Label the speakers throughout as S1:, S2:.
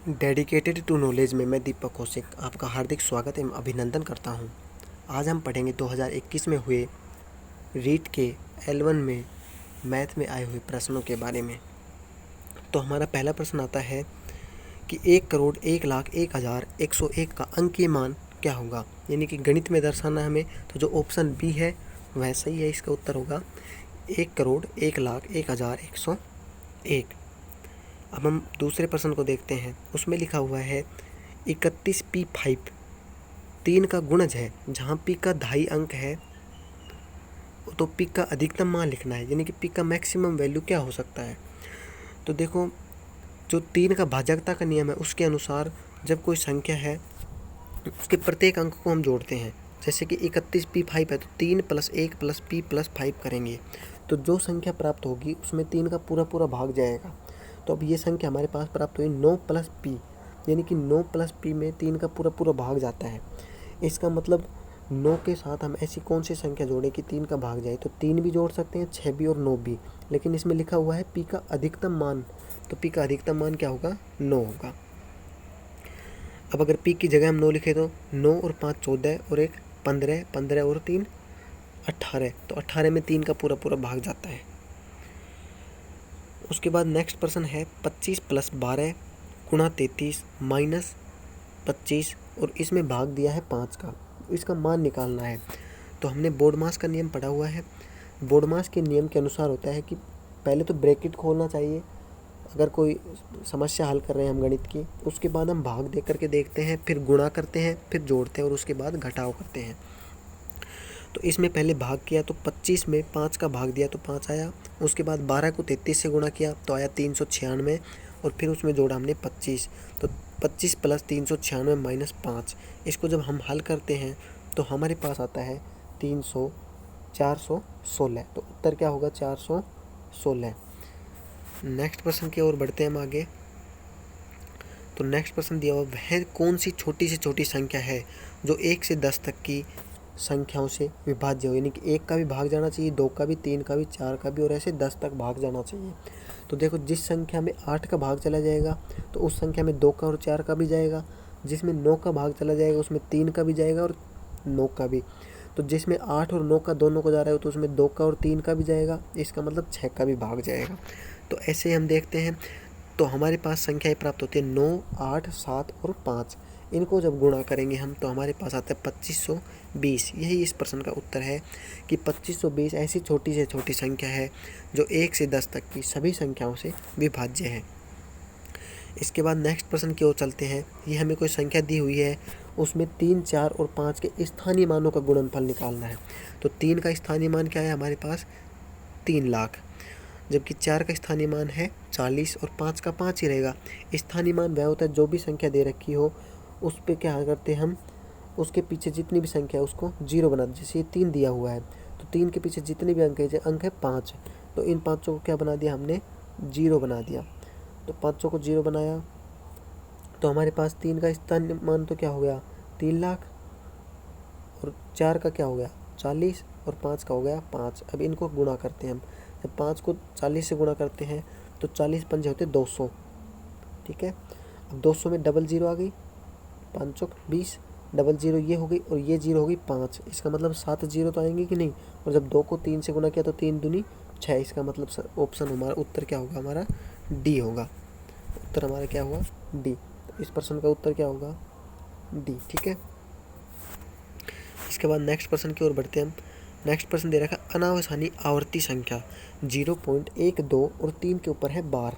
S1: Dedicated to knowledge में मैं दीपक कौशिक आपका हार्दिक स्वागत एवं अभिनंदन करता हूं। आज हम पढ़ेंगे 2021 में हुए रीट के L1 में मैथ में आए हुए प्रश्नों के बारे में। तो हमारा पहला प्रश्न आता है कि 1,01,01,101 का अंकीय मान क्या होगा, यानी कि गणित में दर्शाना है हमें। तो जो ऑप्शन बी है वह सही है, इसका उत्तर होगा 1,01,01,101। अब हम दूसरे प्रश्न को देखते हैं। उसमें लिखा हुआ है 31p5 3 का गुणज है, जहाँ p का 2.5 अंक है तो p का अधिकतम मान लिखना है, यानी कि p का मैक्सिमम वैल्यू क्या हो सकता है। तो देखो, जो 3 का भाजकता का नियम है उसके अनुसार जब कोई संख्या है उसके प्रत्येक अंक को हम जोड़ते हैं। जैसे कि 31p5 है तो 3 + 1 + p + 5 करेंगे तो जो संख्या प्राप्त होगी उसमें 3 का पूरा पूरा भाग जाएगा। तो अब ये संख्या हमारे पास प्राप्त हुई 9 + p, यानी कि 9 + p में 3 का पूरा पूरा भाग जाता है। इसका मतलब 9 के साथ हम ऐसी कौन सी संख्या जोड़ें कि 3 का भाग जाए। तो 3 भी जोड़ सकते हैं, 6 भी और 9 भी, लेकिन इसमें लिखा हुआ है p का अधिकतम मान। तो p का अधिकतम मान क्या होगा, 9 होगा। अब अगर p की जगह हम 9 लिखे तो 9 और 5 14 और 1 15, 15 और 3 18, तो 18 में 3 का पूरा पूरा भाग जाता है। उसके बाद नेक्स्ट प्रश्न है 25 + 12 × 33 - 25 और इसमें भाग दिया है 5 का, इसका मान निकालना है। तो हमने बोर्डमास का नियम पढ़ा हुआ है। बोर्डमास के नियम के अनुसार होता है कि पहले तो ब्रैकेट खोलना चाहिए अगर कोई समस्या हल कर रहे हैं हम गणित की, उसके बाद हम भाग दे करके देखते हैं, फिर गुणा करते हैं, फिर जोड़ते हैं और उसके बाद घटाव करते हैं। तो इसमें पहले भाग किया तो 25 में 5 का भाग दिया तो 5 आया। उसके बाद 12 को 33 से गुणा किया तो आया 396 और फिर उसमें जोड़ा हमने 25। तो 25 + 396 - 5, इसको जब हम हल करते हैं तो हमारे पास आता है 416। तो उत्तर क्या होगा, 416। नेक्स्ट प्रश्न की ओर बढ़ते हैं हम आगे। तो नेक्स्ट प्रश्न दिया हुआ वह कौन सी छोटी से छोटी संख्या है जो 1 से 10 तक की संख्याओं से विभाज्य हो, यानी कि 1 का भी भाग जाना चाहिए, 2 का भी, 3 का भी, 4 का भी और ऐसे 10 तक भाग जाना चाहिए। तो देखो, जिस संख्या में 8 का भाग चला जाएगा तो उस संख्या में 2 का और 4 का भी जाएगा। जिसमें 9 का भाग चला जाएगा उसमें 3 का भी जाएगा और 9 का भी। तो जिसमें 8 और 9 का दोनों को जा रहा है तो उसमें 2 का और 3 का भी जाएगा, इसका मतलब 6 का भी भाग जाएगा। तो ऐसे हम देखते हैं तो हमारे पास संख्याएँ प्राप्त होती है 9, 8, 7 और 5। इनको जब गुणा करेंगे हम तो हमारे पास आता है 2520। यही इस प्रश्न का उत्तर है कि 2520 ऐसी छोटी से छोटी संख्या है जो 1 से 10 तक की सभी संख्याओं से विभाज्य है। इसके बाद नेक्स्ट प्रश्न की ओर चलते हैं। ये हमें कोई संख्या दी हुई है, उसमें 3, 4 और 5 के स्थानीय मानों का गुणनफल निकालना है। तो 3 का स्थानीय मान क्या है हमारे पास, 3 लाख, जबकि 4 का स्थानीय मान है 40 और 5 का 5 ही रहेगा। स्थानीय मान वह होता है जो भी संख्या दे रखी हो उस पर क्या करते हैं हम, उसके पीछे जितनी भी संख्या है उसको 0 बना दें। जैसे ये 3 दिया हुआ है तो 3 के पीछे जितने भी अंक है, अंक है 5, तो इन 5 को क्या बना दिया हमने, 0 बना दिया। तो 5 को 0 बनाया तो हमारे पास 3 का स्थानीय मान तो क्या हो गया, 3 लाख, और 4 का क्या हो गया, 40, और 5 का हो गया 5। अब इनको गुणा करते हैं हम। जब 5 को 40 से गुणा करते हैं तो 40 पंजे होते 200, ठीक है। अब 200 में डबल 0 आ गई, 5 चौक 20, डबल 0 ये हो गई और ये 0 हो गई 5। इसका मतलब 7 0 तो आएंगे कि नहीं। और जब 2 को 3 से गुणा किया तो 3 दूनी 6। इसका मतलब ऑप्शन हमारा उत्तर क्या होगा, हमारा डी होगा। उत्तर हमारा क्या हुआ, डी। तो इस प्रश्न का उत्तर क्या होगा, डी, ठीक है। इसके बाद नेक्स्ट प्रश्न की ओर बढ़ते हैं हम। नेक्स्ट प्रश्न दे रखा अनावसानी आवर्ती संख्या 0.12 और 3 के ऊपर है बार।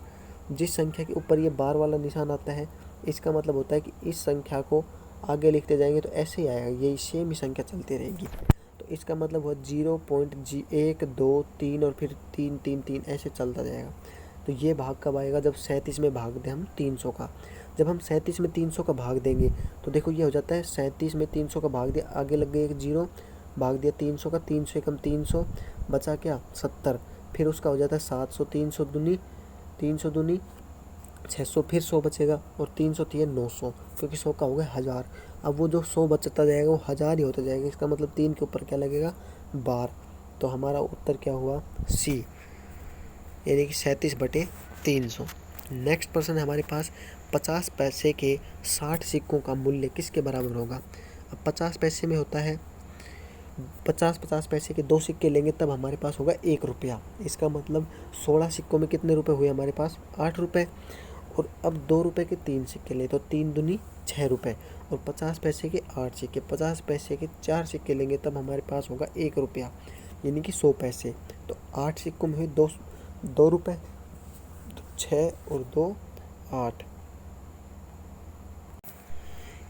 S1: जिस संख्या के ऊपर ये बार वाला निशान आता है इसका मतलब होता है कि इस संख्या को आगे लिखते जाएंगे तो ऐसे ही आएगा, यही सेम ही संख्या चलती रहेगी। तो इसका मतलब हुआ 0.1, 2, 3 और फिर 3, 3, 3 ऐसे चलता जाएगा। तो ये भाग कब आएगा, जब 37 में भाग दें हम 300 का। जब हम 37 में 300 का भाग देंगे तो देखो ये हो जाता है 37 में 300 का भाग दिया, आगे लग गया एक 0, भाग दिया 300 का, 300 एकम 300, बचा क्या 70, फिर उसका हो जाता है 700, 300 दूनी 600, फिर 100 बचेगा और 300 थी 900, क्योंकि 100 का हो गया 1000। अब वो जो 100 बचता जाएगा वो 1000 ही होता जाएगा। इसका मतलब 3 के ऊपर क्या लगेगा, बार। तो हमारा उत्तर क्या हुआ, सी, यानी कि 37/300। नेक्स्ट प्रश्न है हमारे पास 50 पैसे के 60 सिक्कों का मूल्य किसके बराबर होगा। अब 50 पैसे में होता है 50 पैसे के 2 सिक्के लेंगे तब हमारे पास होगा 1 रुपया। इसका मतलब 16 सिक्कों में कितने रुपए हुए हमारे पास 8 रुपये। और अब 2 रुपये के 3 सिक्के ले तो 3 दूनी 6 रुपये। और 50 पैसे के 8 सिक्के 50 पैसे के 4 सिक्के लेंगे तब हमारे पास होगा 1 रुपया यानी कि 100 पैसे। तो 8 सिक्कों में हुए 2 रुपये, तो 6 और 2 8।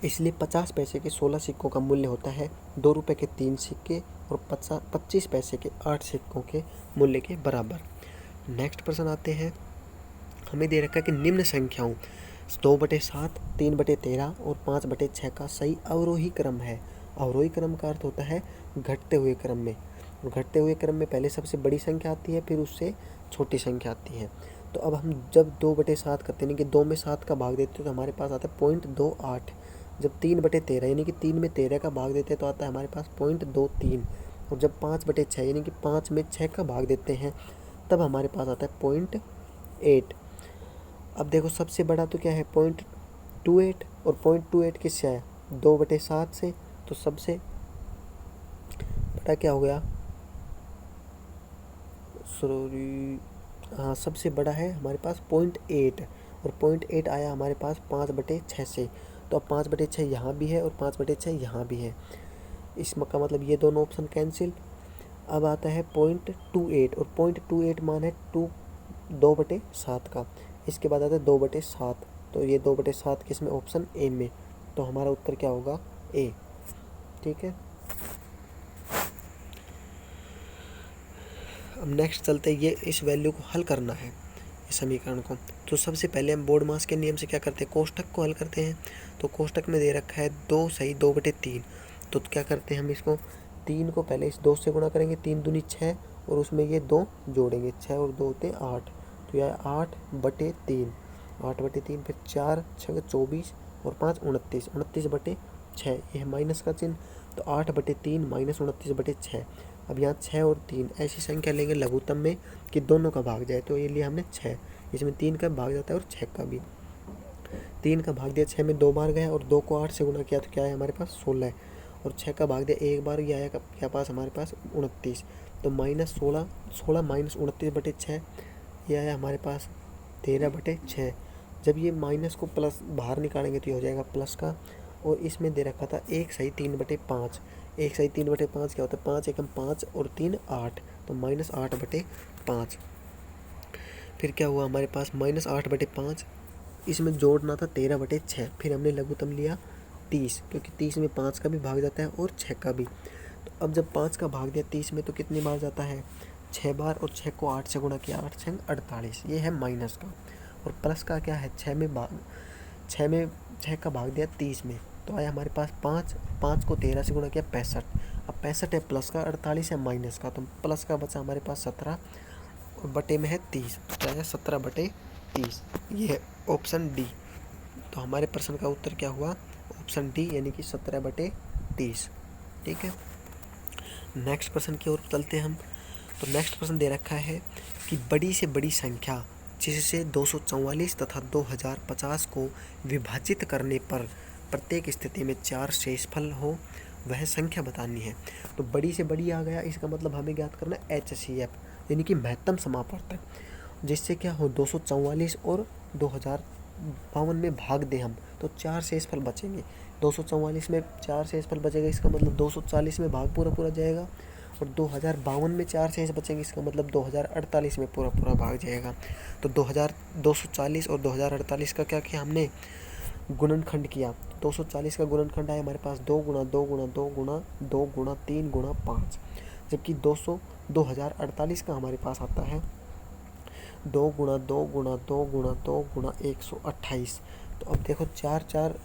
S1: इसलिए 50 पैसे के 16 सिक्कों का मूल्य होता है 2 रुपये के 3 सिक्के और 25 पैसे के 8 सिक्कों के मूल्य के बराबर। नेक्स्ट प्रश्न आते हैं, हमें दे रखा है कि निम्न संख्याओं 2/7, 3/13 और 5/6 का सही अवरोही क्रम है। अवरोही क्रम का अर्थ होता है घटते हुए क्रम में। और घटते हुए क्रम में पहले सबसे बड़ी संख्या आती है, फिर उससे छोटी संख्या आती है। तो अब हम जब 2/7 करते हैं यानी कि 2 में 7 का भाग देते हैं तो हमारे पास आता है 0.28। जब 3/13 यानी कि 3 में 13 का भाग देते हैं तो आता है हमारे पास 0.23। और जब 5/6 यानी कि 5 में 6 का भाग देते हैं तब हमारे पास आता है 0.8। अब देखो सबसे बड़ा तो क्या है 0.28 और 0.28 किससे आया 2/7 से। तो सबसे बड़ा क्या हो गया, सॉरी हाँ सबसे बड़ा है हमारे पास 0.8 और 0.8 आया हमारे पास 5/6 से। तो अब 5/6 यहाँ भी है और 5/6 यहाँ भी है, इसका मतलब ये दोनों ऑप्शन कैंसिल। अब आता है 0.28 और 0.28 मान है 2/7 का। इसके बाद आता है 2/7, तो ये 2/7 किस में ऑप्शन ए में। तो हमारा उत्तर क्या होगा ए। ठीक है, अब नेक्स्ट चलते हैं, ये इस वैल्यू को हल करना है इस समीकरण को। तो सबसे पहले हम बोर्ड मास के नियम से क्या करते हैं कोष्ठक को हल करते हैं। तो कोष्ठक में दे रखा है 2 सही 2/3। तो क्या करते हैं हम इसको 3 को पहले इस 2 से गुणा करेंगे, 3 दूनी 6 और उसमें ये 2 जोड़ेंगे, 6 और 2 होते 8। तो यह 8/3, 8/3 फिर 4 6 24 और 5 29, 29/6 ये है माइनस का चिन्ह। तो 8/3 माइनस 29/6। अब यहाँ 6 और 3 ऐसी संख्या लेंगे लघुत्तम में कि दोनों का भाग जाए। तो ये लिया हमने 6, इसमें 3 का भाग जाता है और 6 का भी। 3 का भाग दिया 6 में 2 बार गया और 2 को 8 से गुणा किया तो क्या है हमारे पास 16 है। और 6 का भाग दिया एक बार, ये आया क्या पास हमारे पास 29। तो -16, 16 माइनस 29/6 ये आया हमारे पास 13/6। जब ये माइनस को प्लस बाहर निकालेंगे तो ये हो जाएगा प्लस का। और इसमें दे रखा था 1 सही 3/5। 1 सही 3/5 क्या होता है 5 एकम 5 और 3 8, तो -8/5। फिर क्या हुआ हमारे पास -8/5, इसमें जोड़ना था 13/6। फिर हमने लघुत्तम लिया 30, क्योंकि 30 में 5 का भी भाग जाता है और 6 का भी। तो अब जब 5 का भाग दिया 30 में तो कितनी बार जाता है 6 बार, और 6 को 8 से गुणा किया 8 6 48, ये है माइनस का। और प्लस का क्या है 6 में 6 का भाग दिया 30 में तो आया हमारे पास 5 को 13 से गुणा किया 65। अब 65 है प्लस का, 48 है माइनस का, तो प्लस का बचा हमारे पास 17 और बटे में है 30, तो क्या है 17/30। ये है ऑप्शन डी। तो हमारे प्रश्न का उत्तर क्या हुआ ऑप्शन डी यानी कि 17/30। ठीक है, नेक्स्ट प्रश्न की ओर चलते हैं हम। तो नेक्स्ट प्रश्न दे रखा है कि बड़ी से बड़ी संख्या जिससे 244 तथा 2050 को विभाजित करने पर प्रत्येक स्थिति में 4 शेषफल हो वह संख्या बतानी है। तो बड़ी से बड़ी आ गया, इसका मतलब हमें ज्ञात करना है HCF यानी कि महत्तम समापवर्तक, जिससे क्या हो 244 और 2052 में भाग दें हम तो 4 शेषफल बचेंगे। 244 में 4 शेषफल बचेगा, इसका मतलब 240 में भाग पूरा जाएगा। और 2052 में 4 शेष बचेंगे, इसका मतलब 2048 में पूरा भाग जाएगा। तो 240 और 2048 का क्या किया हमने गुणनखंड किया। 240 का गुणनखंड आया हमारे पास 2 गुणा 2 गुणा 2 गुणा 2 गुणा 3 गुणा 5, जबकि 2048 का हमारे पास आता है 2 गुणा 2 गुणा 2 गुणा 2 गुणा 128। तो अब देखो 4 4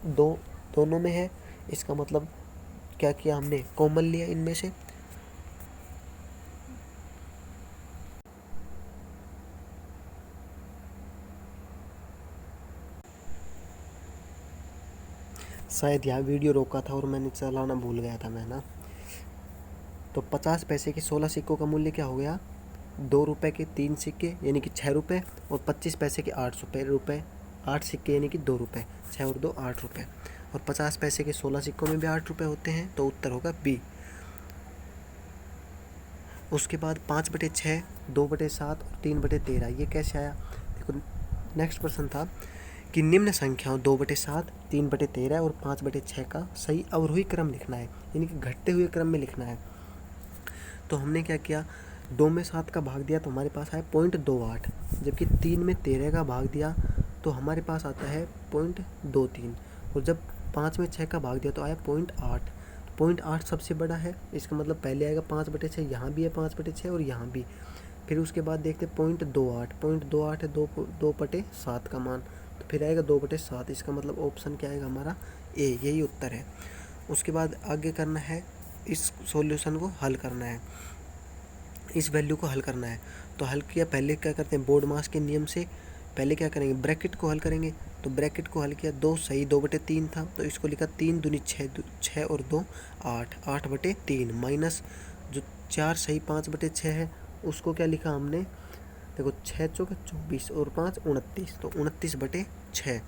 S1: 2 दोनों में है, इसका मतलब क्या किया हमने कॉमन लिया इनमें से। शायद यहाँ वीडियो रोका था और मैंने चलाना भूल गया था मैं ना। तो 50 पैसे के 16 सिक्कों का मूल्य क्या हो गया ₹2 के 3 सिक्के यानी कि ₹6 और 25 पैसे के 8 8 सिक्के यानी कि ₹2, 6 और 2 ₹8 और 50 पैसे के 16 सिक्कों में भी ₹8 होते हैं, तो उत्तर होगा बी। उसके बाद 5/6, 2/7 और 3/13, ये कैसे आया? देखो नेक्स्ट प्रश्न था कि निम्न संख्याओं 2/7, 3/13 और 5/6 का सही अवरोही क्रम लिखना है, यानी कि घटते हुए क्रम में लिखना है। तो हमने क्या किया, 2 में 7 का भाग दिया तो हमारे पास आया 0.28, जबकि 3 में 13 का भाग दिया तो हमारे पास आता है 0.23, और जब 5 में 6 का भाग दिया तो आया 0.8। 0.8 सबसे बड़ा है, इसका मतलब पहले आएगा 5/6, यहाँ भी है 5/6 और यहाँ भी। फिर उसके बाद देखते 0.28, 0.28 है 2/7 का मान, तो फिर आएगा 2/7, इसका मतलब ऑप्शन क्या आएगा हमारा ए, यही उत्तर है। उसके बाद आगे करना है, इस सॉल्यूशन को हल करना है, इस वैल्यू को हल करना है। तो हल किया, पहले क्या करते हैं बोर्ड मास के नियम से, पहले क्या करेंगे ब्रैकेट को हल करेंगे। तो ब्रैकेट को हल किया, 2 सही 2/3 था तो इसको लिखा 3 दूनी 6, 6 और 2 8, 8/3 माइनस जो 4 सही 5/6 है उसको क्या लिखा हमने, देखो 6 चौक 24 और 5 29, तो 29/6।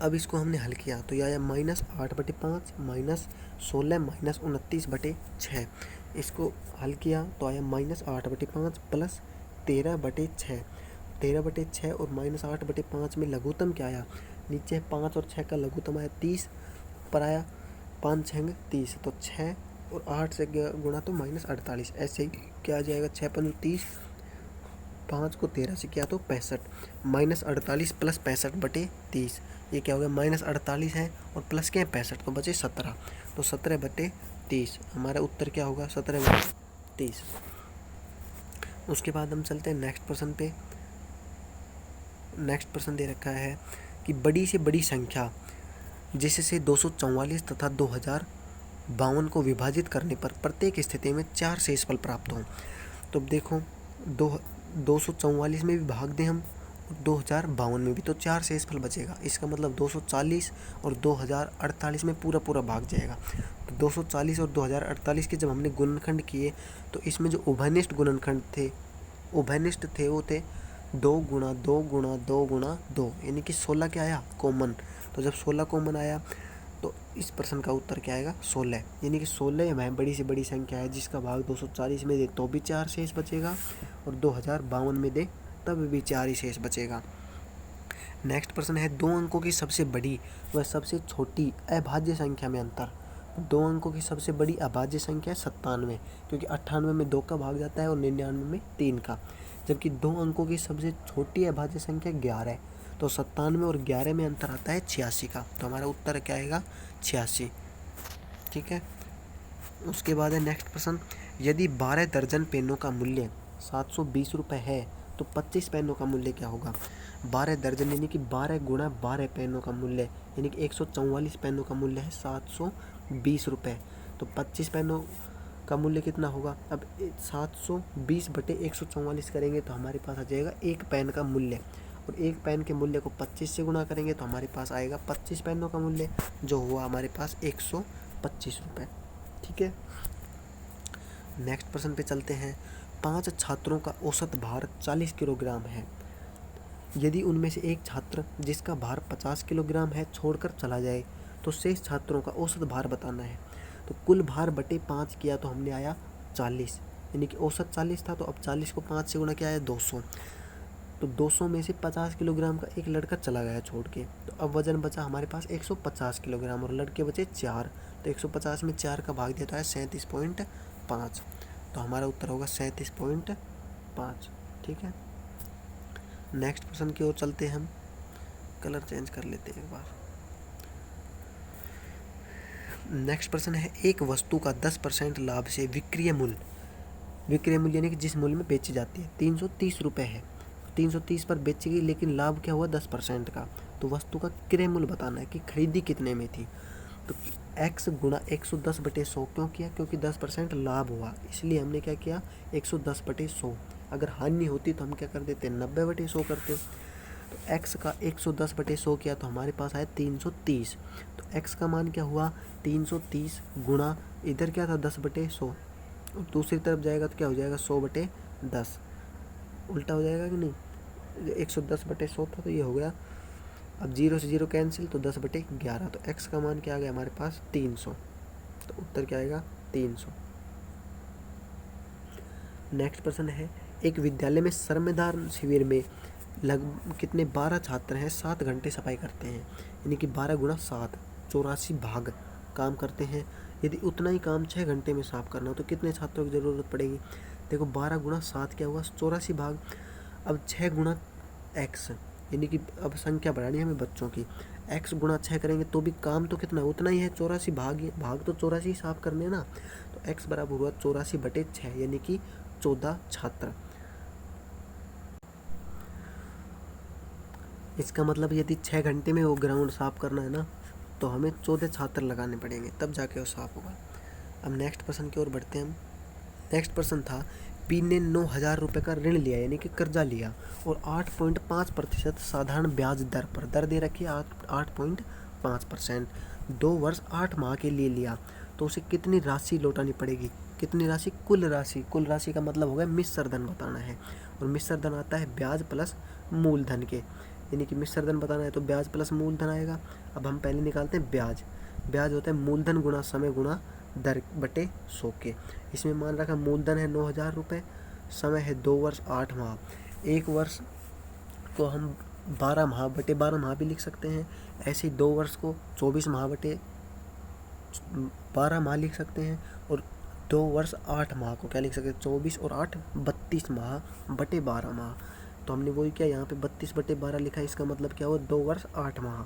S1: अब इसको हमने हल किया तो यह आया -8/5 माइनस 16 माइनस 29/6। इसको हल किया तो आया -8/5 प्लस 13/6। 13/6 और -8/5 में लघुत्तम क्या आया, नीचे 5 और 6 का लघुत्तम आया 30, पर आया 5 6 30, तो 6 और 8 से गुणा तो -48। ऐसे ही क्या आ जाएगा, 6 5 30, 5 को 13 से किया तो 65, -48 प्लस 65/30, ये क्या हो गया -48 है और प्लस क्या है 65, तो बचे 17, तो 17/30 हमारा उत्तर क्या होगा 17/30। उसके बाद हम चलते हैं नेक्स्ट प्रश्न पे। नेक्स्ट प्रश्न दे रखा है कि बड़ी से बड़ी संख्या जिससे 244 तथा 2052 को विभाजित करने पर प्रत्येक स्थिति में 4 शेषफल प्राप्त हों। तो देखो 244 में भी भाग दें हम, 2052 में भी, तो 4 शेषफल बचेगा। इसका मतलब 240 और 2048 में पूरा पूरा भाग जाएगा। तो 240 और 2048 के जब हमने गुणनखंड किए तो इसमें जो उभयनिष्ठ गुणनखंड थे, उभयनिष्ठ थे वो थे 2 गुणा 2 गुणा 2 गुणा 2, यानी कि 16 क्या आया कॉमन। तो जब 16 कॉमन आया तो इस प्रश्न का उत्तर क्या आएगा 16, यानी कि 16 वह बड़ी से बड़ी संख्या है जिसका भाग 240 में दे तो भी 4 शेष बचेगा और 2052 में दे तब भी 4 ही शेष बचेगा। नेक्स्ट प्रश्न है 2 अंकों की सबसे बड़ी व सबसे छोटी अभाज्य संख्या में अंतर। 2 अंकों की सबसे बड़ी अभाज्य संख्या है 97, क्योंकि 98 में 2 का भाग जाता है और 99 में 3 का, जबकि 2 अंकों की सबसे छोटी अभाज्य संख्या 11, तो 97 और 11 में अंतर आता है 86 का, तो हमारा उत्तर क्या आएगा 86। ठीक है। उसके बाद है नेक्स्ट प्रश्न, यदि 12 दर्जन पेनों का मूल्य 720 रुपये है तो 25 पेनों का मूल्य क्या होगा। 12 दर्जन यानी कि 12 गुणा 12 पेनों का मूल्य, यानी कि 144 पेनों का मूल्य है 720 रुपये, तो 25 पेनों का मूल्य कितना होगा। अब 720/144 करेंगे तो हमारे पास आ जाएगा 1 पेन का मूल्य, और 1 पेन के मूल्य को 25 से गुणा करेंगे तो हमारे पास आएगा 25 पेनों का मूल्य, जो हुआ हमारे पास 125 रुपये। ठीक है। नेक्स्ट प्रश्न पे चलते हैं। 5 छात्रों का औसत भार 40 किलोग्राम है। यदि उनमें से एक छात्र जिसका भार 50 किलोग्राम है छोड़कर चला जाए तो शेष छात्रों का औसत भार बताना है। तो कुल भार बटे 5 किया तो हमने आया 40, यानी कि औसत 40 था, तो अब 40 को 5 से गुणा किया है 200, तो 200 में से 50 किलोग्राम का एक लड़का चला गया छोड़ के, तो अब वजन बचा हमारे पास 150 किलोग्राम और लड़के बचे 4, तो 150 में 4 का भाग देता है 37.5, तो हमारा उत्तर होगा 37.5। ठीक है। नेक्स्ट प्रश्न की ओर चलते हैं हम, कलर चेंज कर लेते हैं एक बार। नेक्स्ट प्रश्न है, एक वस्तु का 10% लाभ से विक्रय मूल्य यानी कि जिस मूल्य में बेची जाती है 330 रुपये है, 330 पर बेचेगी, लेकिन लाभ क्या हुआ 10% का, तो वस्तु का क्रय मूल्य बताना है कि खरीदी कितने में थी। तो x गुणा 110/100 क्यों किया, क्योंकि 10% लाभ हुआ, इसलिए हमने क्या किया 110/100। अगर हानि होती तो हम क्या कर देते 90/100 करते। तो x का 110/100 किया तो हमारे पास आया 330, तो x का मान क्या हुआ 330 गुणा, इधर क्या था 10/100, और दूसरी तरफ जाएगा तो क्या हो जाएगा 100/10, उल्टा हो जाएगा कि नहीं, 110/100 था तो ये हो गया। अब 0 से 0 कैंसिल तो 10/11, तो x का मान क्या आ गया हमारे पास 300, तो उत्तर क्या आएगा 300। नेक्स्ट प्रश्न है, एक विद्यालय में श्रमदान शिविर में लगभग कितने 12 छात्र हैं 7 घंटे सफाई करते हैं, यानी कि 12 गुणा 7 84 भाग काम करते हैं। यदि उतना ही काम 6 घंटे में साफ करना हो तो कितने छात्रों की ज़रूरत पड़ेगी। देखो 12 गुणा 7 क्या हुआ 84 भाग। अब 6 गुणा x, यानी कि अब संख्या बढ़ानी है हमें बच्चों की, x गुणा 6 करेंगे तो भी काम तो कितना उतना ही है 84 भाग तो 84 साफ करने हैं ना, तो x बराबर हुआ 84/6 यानी कि 14 छात्र। इसका मतलब यदि 6 घंटे में वो ग्राउंड साफ करना है ना तो हमें 14 छात्र लगाने पड़ेंगे तब जाके वो साफ होगा। अब नेक्स्ट प्रश्न की ओर बढ़ते हैं हम। नेक्स्ट प्रश्न था, पी ने 9,000 रुपये का ऋण लिया यानी कि कर्जा लिया और 8.5% साधारण ब्याज दर पर, दर दे रखी 8.5%, 2 वर्ष 8 माह के लिए लिया, तो उसे कितनी राशि लौटानी पड़ेगी। कितनी राशि, कुल राशि। कुल राशि का मतलब हो गया मिश्र धन बताना है, और मिश्र धन आता है ब्याज प्लस मूलधन के, यानी कि मिश्र धन बताना है तो ब्याज प्लस मूलधन आएगा। अब हम पहले निकालते हैं ब्याज। ब्याज होता है मूलधन गुणा समय गुणा दर बटे 100 के। इसमें मान रखा मूलधन है 9,000 रुपये, समय है 2 वर्ष 8 माह, 1 वर्ष को हम 12 माह बटे 12 माह भी लिख सकते हैं। ऐसे ही 2 वर्ष को 24 माह बटे 12 माह लिख सकते हैं, और 2 वर्ष 8 माह को क्या लिख सकते हैं 24 और 8 32 माह बटे 12 माह। तो हमने वही किया, यहाँ पे 32/12 लिखा, इसका मतलब क्या हुआ 2 वर्ष 8 माह,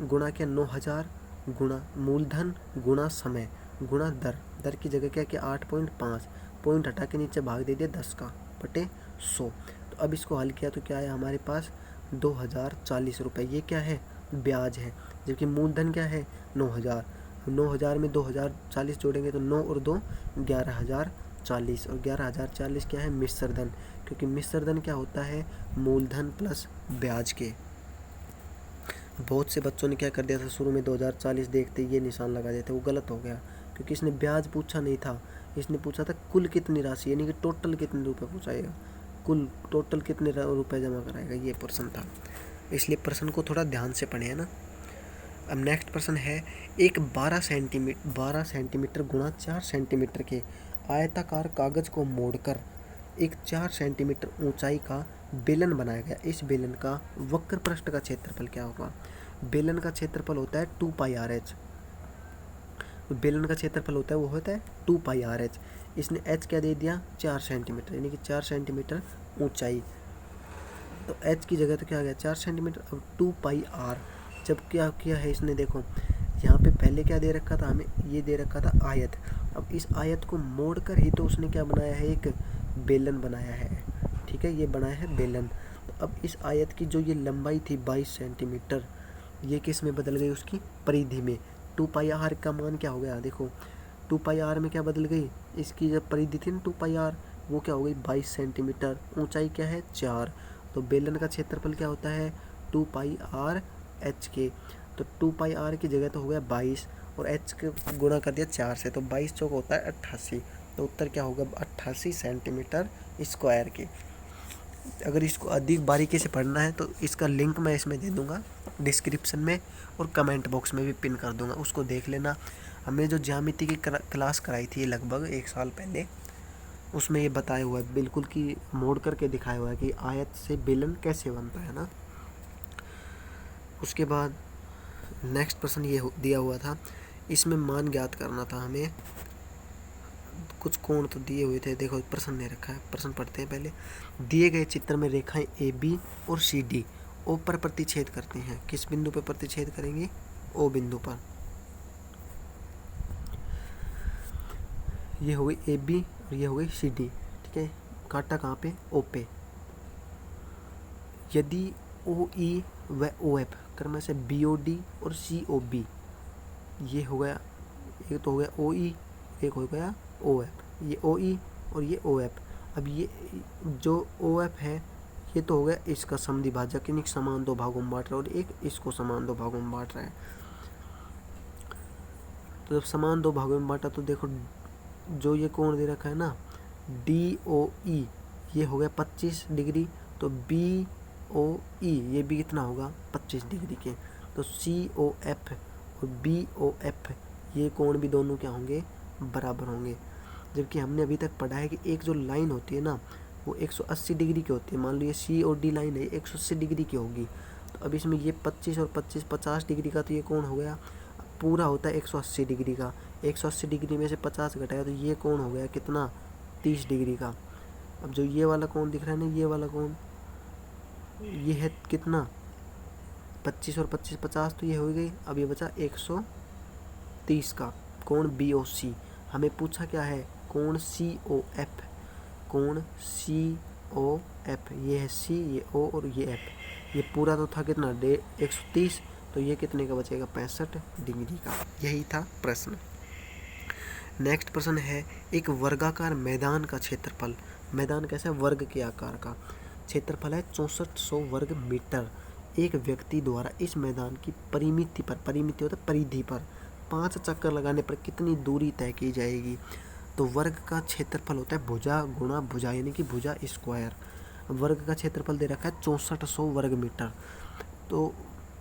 S1: गुणा क्या 9,000 गुणा मूलधन गुणा समय गुणा दर, दर की जगह क्या 8.5, पॉइंट हटा के नीचे भाग दे दिया 10 का बटे 100। तो अब इसको हल किया तो क्या है हमारे पास 2,040 रुपये, ये क्या है ब्याज है, जबकि मूलधन क्या है 9,000। 9,000 में 2,040 जोड़ेंगे तो 9 और 2 11,040, और 11,040 क्या है मिश्र धन, क्योंकि मिश्र धन क्या होता है मूलधन प्लस ब्याज के। बहुत से बच्चों ने क्या कर दिया था शुरू में 2,040 देखते ये निशान लगा देते, वो गलत हो गया, क्योंकि इसने ब्याज पूछा नहीं था, इसने पूछा था कुल कितनी राशि, यानी कि टोटल कितने रुपए पूछाएगा, कुल टोटल कितने रुपए जमा कराएगा, ये प्रश्न था। इसलिए प्रश्न को थोड़ा ध्यान से पढ़े है ना। अब नेक्स्ट प्रश्न है, एक 12 सेंटीमीटर गुणा 4 सेंटीमीटर के आयताकार कागज को मोड़कर एक 4 सेंटीमीटर ऊंचाई का बेलन बनाया गया। इस बेलन का वक्र पृष्ठ का क्षेत्रफल क्या होगा। बेलन का क्षेत्रफल होता है 2πr/h। बेलन का क्षेत्रफल होता है वो होता है 2πr/h। इसने h क्या दे दिया 4 सेंटीमीटर, यानी कि 4 सेंटीमीटर ऊंचाई, तो h की जगह तो क्या आ गया 4 सेंटीमीटर। अब 2πr, जब क्या किया है इसने, देखो यहाँ पे पहले क्या दे रखा था हमें, ये दे रखा था आयत। अब इस आयत को मोड़कर ही तो उसने क्या बनाया है एक बेलन बनाया है, ठीक है, ये बनाया है बेलन। तो अब इस आयत की जो ये लंबाई थी 22 सेंटीमीटर, ये किस में बदल गई उसकी परिधि में। 2πr का मान क्या हो गया, देखो 2πr में क्या बदल गई, इसकी जब परिधि थी ना 2πr, वो क्या हो गई 22 सेंटीमीटर, ऊंचाई क्या है 4, तो बेलन का क्षेत्रफल क्या होता है 2πr/h के। तो 2πr की जगह तो हो गया 22 और h के गुणा कर दिया 4 से, तो 22 चौक होता है 88, तो उत्तर क्या होगा 88 सेंटीमीटर स्क्वायर के। अगर इसको अधिक बारीकी से पढ़ना है तो इसका लिंक मैं इसमें दे दूंगा डिस्क्रिप्शन में, और कमेंट बॉक्स में भी पिन कर दूंगा, उसको देख लेना। हमने जो ज्यामिति की क्लास कराई थी लगभग 1 साल पहले, उसमें ये बताया हुआ है बिल्कुल कि मोड़ करके दिखाया हुआ है कि आयत से बेलन कैसे बनता है ना। उसके बाद नेक्स्ट प्रश्न ये दिया हुआ था, इसमें मान ज्ञात करना था हमें, कुछ कोण तो दिए हुए थे, देखो प्रश्न ने रखा है, प्रश्न पढ़ते हैं पहले। दिए गए चित्र में रेखाएं AB और CD O पर प्रतिच्छेद करती हैं, किस बिंदु पर प्रतिच्छेद करेंगी O बिंदु पर। ये हो गई AB और ये हो गई CD, ठीक है, काटा कहाँ पे O पे। यदि OE व OF क्रम से BOD और COB, ये हो गया, एक तो हो गया OE, एक हो गया OF, ये OE और ये OF। अब ये जो OF है ये तो हो गया इसका समद्विभाजक, यानी समान 2 भागों में बांट रहा है, और एक इसको समान 2 भागों में बांट रहा है। तो जब समान 2 भागों में बांटा तो देखो जो ये कोण दे रखा है ना DOE, ये हो गया 25 डिग्री, तो BOE ये भी कितना होगा 25 डिग्री के। तो COF और BOF ये कोण भी दोनों क्या होंगे, बराबर होंगे। जबकि हमने अभी तक पढ़ा है कि एक जो लाइन होती है ना वो 180 डिग्री की होती है। मान लो ये C और D लाइन है 180 डिग्री की होगी, तो अब इसमें ये 25 और 25 50 डिग्री का, तो ये कोण हो गया, पूरा होता है 180 डिग्री का। 180 डिग्री में से 50 घटाया तो ये कोण हो गया कितना, 30 डिग्री का। अब जो ये वाला कोण दिख रहा है ना, ये वाला कोण ये है कितना, 25 और 25 50, तो ये हो गई। अब ये बचा 130 का कोण BOC। हमें पूछा क्या है, कोण COF, कोण COF, ये है C, ये O और ये F। ये पूरा तो था कितना 130, तो ये कितने का बचेगा, 65 डिग्री का। यही था प्रश्न। नेक्स्ट प्रश्न है, एक वर्गाकार मैदान का क्षेत्रफल, मैदान कैसा है, वर्ग के आकार का, क्षेत्रफल है 6400 वर्ग मीटर। एक व्यक्ति द्वारा इस मैदान की परिमिति पर, परिमिति होता है परिधि पर, 5 चक्कर लगाने पर कितनी दूरी तय की जाएगी। तो वर्ग का क्षेत्रफल होता है भुजा गुणा भुजा, यानी कि भुजा स्क्वायर। वर्ग का क्षेत्रफल दे रखा है 6400 वर्ग मीटर, तो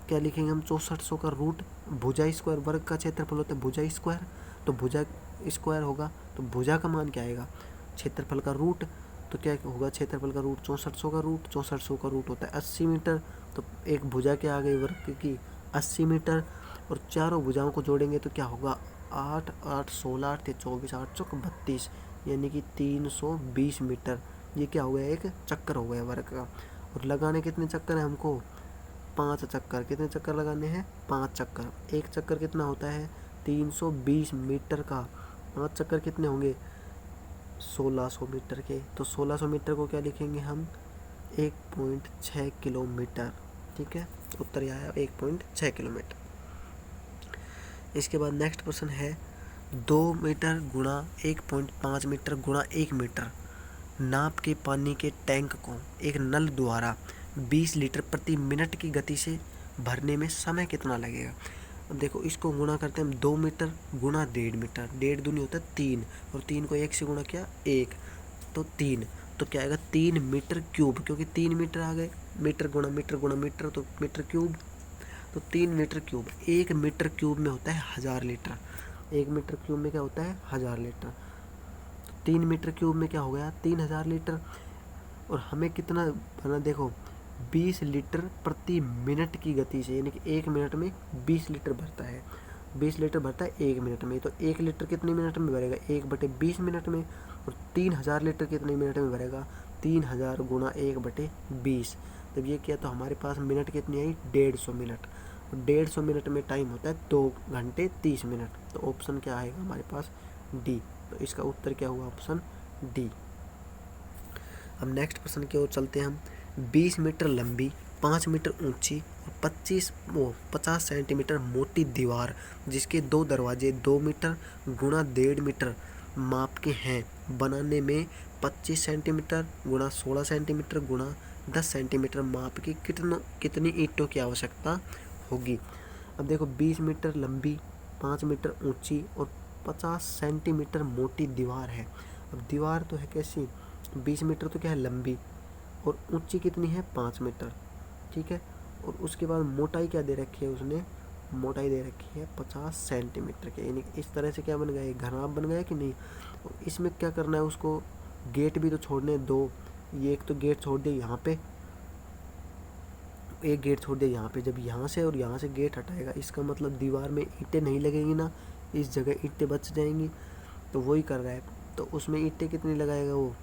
S1: क्या लिखेंगे हम, 6400 का रूट भुजा स्क्वायर, वर्ग का क्षेत्रफल होता है भुजा स्क्वायर, तो भुजा स्क्वायर होगा, तो भुजा का मान क्या आएगा, क्षेत्रफल का रूट, तो क्या होगा, क्षेत्रफल का रूट 6400 का रूट, 6400 का रूट होता है 80 मीटर, तो एक भुजा क्या आ गई वर्ग की 80 मीटर, और चारों भुजाओं को जोड़ेंगे तो क्या होगा, 8 8 16 8 24 8 चौक 32, यानी कि 320 मीटर। ये क्या हो गया, एक चक्कर हो गया वर्ग का। और लगाने कितने चक्कर है हमको, 5 चक्कर। कितने चक्कर लगाने हैं, 5 चक्कर। एक चक्कर कितना होता है, 320 मीटर का, 5 चक्कर कितने होंगे, 1600 मीटर के। तो 1600 मीटर को क्या लिखेंगे हम, 1.6 किलोमीटर। ठीक है, उत्तर आया 1.6 किलोमीटर। इसके बाद नेक्स्ट प्रश्न है, 2 मीटर गुणा 1.5 मीटर गुणा 1 मीटर नाप के पानी के टैंक को एक नल द्वारा 20 लीटर प्रति मिनट की गति से भरने में समय कितना लगेगा। अब देखो इसको गुणा करते हैं हम, 2 मीटर गुणा 1.5 मीटर, 1.5 दूनी होता है 3, और 3 को 1 से गुणा किया 1, तो 3, तो क्या आएगा 3 मीटर क्यूब, क्योंकि 3 मीटर आ गए, मीटर गुणा मीटर तो मीटर क्यूब, तो 3 मीटर क्यूब। 1 मीटर क्यूब में होता है 1000 लीटर, 1 मीटर क्यूब में क्या होता है 1000 लीटर, तो 3 मीटर क्यूब में क्या हो गया 3000 लीटर। और हमें कितना भरना, देखो 20 लीटर प्रति मिनट की गति से, यानी कि 1 मिनट में 20 लीटर भरता है, 20 लीटर भरता है 1 मिनट में, तो 1 लीटर कितने मिनट में भरेगा, 1/20 मिनट में। और 3000 लीटर कितने मिनट में भरेगा, 3000 गुणा 1/20। जब ये किया तो हमारे पास मिनट कितनी आई, 150 मिनट। 150 मिनट में टाइम होता है 2 घंटे 30 मिनट, तो ऑप्शन क्या आएगा हमारे पास, डी। तो इसका उत्तर क्या हुआ, ऑप्शन डी। अब नेक्स्ट प्रश्न की ओर चलते हैं हम। 20 मीटर लंबी, 5 मीटर ऊंची और 50 सेंटीमीटर मोटी दीवार जिसके 2 दरवाजे 2 मीटर गुणा 1.5 मीटर माप के हैं, बनाने में 25 सेंटीमीटर गुणा 16 सेंटीमीटर गुणा 10 सेंटीमीटर माप की कितनी ईंटों की आवश्यकता होगी। अब देखो 20 मीटर लंबी, 5 मीटर ऊंची और 50 सेंटीमीटर मोटी दीवार है। अब दीवार तो है कैसी, 20 मीटर तो क्या है लंबी, और ऊंची कितनी है 5 मीटर, ठीक है। और उसके बाद मोटाई क्या दे रखी है उसने, मोटाई दे रखी है 50 सेंटीमीटर के, यानी इस तरह से क्या बन गया, घनाभ बन गया कि नहीं। और इसमें क्या करना है उसको, गेट भी तो छोड़ने दो, ये एक तो गेट छोड़ दिया यहाँ पे, एक गेट छोड़ दिया यहाँ पे, जब यहाँ से और यहाँ से गेट हटाएगा इसका मतलब दीवार में ईंटें नहीं लगेंगी ना, इस जगह ईंटें बच जाएंगी, तो वही कर रहा है। तो उसमें ईंटें कितनी लगाएगा वो,